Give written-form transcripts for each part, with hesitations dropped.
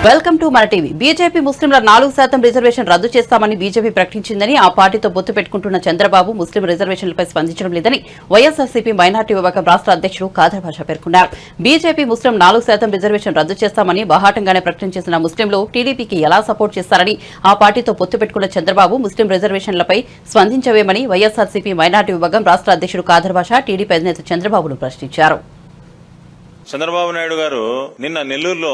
Welcome to మన TV. BJP ముస్లింల 4% reservation రద్దు చేస్తామని బీజేపీ ప్రకటించిందని, ఆ పార్టీతో పొత్తు పెట్టుకుంటున్న చంద్రబాబు ముస్లిం రిజర్వేషన్లపై స్పందించడం లేదని వైఎస్ఆర్సీపీ మైనార్టీ విభాగం రాష్ట్ర అధ్యక్షుడు ఖాదర్ బాషా పేర్కొన్నారు. బీజేపీ ముస్లిం 4% రిజర్వేషన్ రద్దు చేస్తామని బాహాటంగానే ప్రకటించేసిన ముస్లింలు టీడీపీకి ఎలా సపోర్ట్ చేస్తారని, ఆ పార్టీతో పొత్తు పెట్టుకున్న చంద్రబాబు ముస్లిం రిజర్వేషన్లపై స్పందించవేమని వైఎస్ఆర్సీపీ మైనార్టీ విభాగం రాష్ట్ర అధ్యక్షుడు ఖాదర్ బాషా టీడీపీ అధినేత చంద్రబాబును ప్రశ్నించారు. చంద్రబాబు నాయుడు గారు నిన్న నెల్లూరులో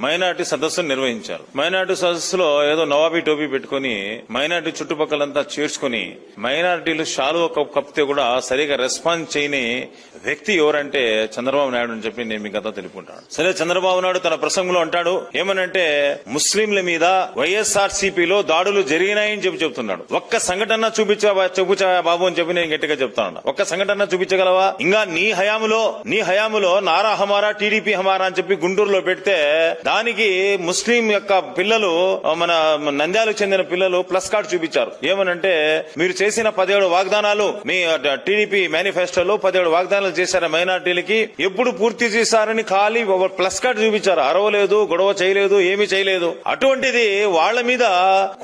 మైనార్టీ సదస్సును నిర్వహించారు. మైనార్టీ సదస్సులో ఏదో నవాబీ టోపీ పెట్టుకుని మైనార్టీ చుట్టుపక్కలంతా చేర్చుకుని మైనార్టీలు షాలు కప్పితే కూడా సరిగా రెస్పాన్స్ చేయని వ్యక్తి ఎవరంటే చంద్రబాబు నాయుడు అని చెప్పి నేను మీకు గత తెలుపుకుంటాను. సరే, చంద్రబాబు నాయుడు తన ప్రసంగంలో అంటాడు ఏమనంటే ముస్లింల మీద వైఎస్ఆర్సీపీలో దాడులు జరిగినాయని చెప్పి చెప్తున్నాడు. ఒక్క సంఘటన చూపించా బాబు అని చెప్పి నేను గట్టిగా చెప్తాను. ఒక్క సంఘటన చూపించగలవా? ఇంకా నీ హయాములో నారా హమారా టీడీపీ హమారా అని చెప్పి గుంటూరులో పెడితే దానికి ముస్లిం యొక్క పిల్లలు, మన నంద్యాలకు చెందిన పిల్లలు ప్లస్ కార్డు చూపించారు. ఏమనంటే మీరు చేసిన 17 వాగ్దానాలు మీ టీడీపీ మేనిఫెస్టోలో 17 వాగ్దానాలు చేశారు మైనార్టీలకి, ఎప్పుడు పూర్తి చేశారని ఖాళీ ప్లస్ కార్డు చూపించారు. అరవలేదు, గొడవ చేయలేదు, ఏమీ చేయలేదు. అటువంటిది వాళ్ల మీద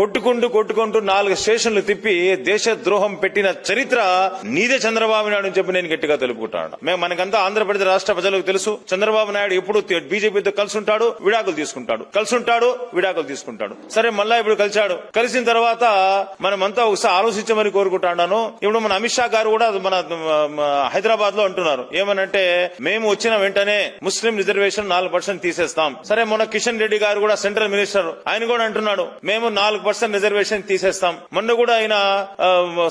కొట్టుకుంటూ 4 స్టేషన్లు తిప్పి దేశ ద్రోహం పెట్టిన చరిత్ర నీదే చంద్రబాబు నాయుడు అని చెప్పి నేను గట్టిగా తెలుపుకుంటాను. మేము మనకంతా ఆంధ్రప్రదేశ్ రాష్ట్ర ప్రజలకు తెలుసు, చంద్రబాబు నాయుడు ఎప్పుడు బీజేపీతో కలిసి ఉంటాడు, విడాకులు తీసుకుంటాడు. సరే, మళ్ళా ఇప్పుడు కలిసిన తర్వాత మనమంతా ఒకసారి ఆలోచించమని కోరుకుంటాను. ఇప్పుడు మన అమిత్ షా గారు కూడా మన హైదరాబాద్ లో అంటున్నారు ఏమనంటే మేము వచ్చిన వెంటనే ముస్లిం రిజర్వేషన్ 4% తీసేస్తాం. సరే, మొన్న కిషన్ రెడ్డి గారు కూడా సెంట్రల్ మినిస్టర్, ఆయన కూడా అంటున్నాడు మేము 4% రిజర్వేషన్ తీసేస్తాం. మొన్న కూడా ఆయన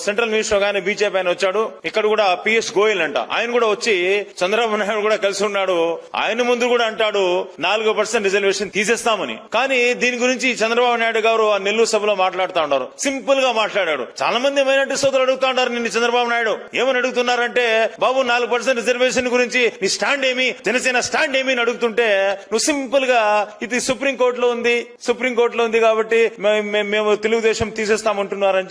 సెంట్రల్ మినిస్టర్ గానే బీజేపీ ఆయన వచ్చాడు. ఇక్కడ కూడా పిఎస్ గోయల్ అంట, ఆయన కూడా వచ్చి చంద్రబాబు నాయుడు కూడా కలిసి ఉన్నాడు. ఆయన ముందు కూడా అంటాడు 4% రిజర్వేషన్ తీసేస్తామని. కానీ దీని గురించి చంద్రబాబు నాయుడు గారు ఆ నెల్లూరు సభలో మాట్లాడుతూ ఉన్నారు. సింపుల్ గా మాట్లాడాడు. చాలా మంది మైనార్టీ సోదరులు అడుగుతా ఉన్నారు నిన్ను చంద్రబాబు నాయుడు ఏమని అడుగుతున్నారంటే, బాబు 4% రిజర్వేషన్ గురించి నీ స్టాండ్ ఏమి, జనసేన స్టాండ్ ఏమి అని అడుగుతుంటే నువ్వు సింపుల్ గా ఇది సుప్రీంకోర్టులో ఉంది కాబట్టి మేము తెలుగుదేశం తీసేస్తామంటున్నారని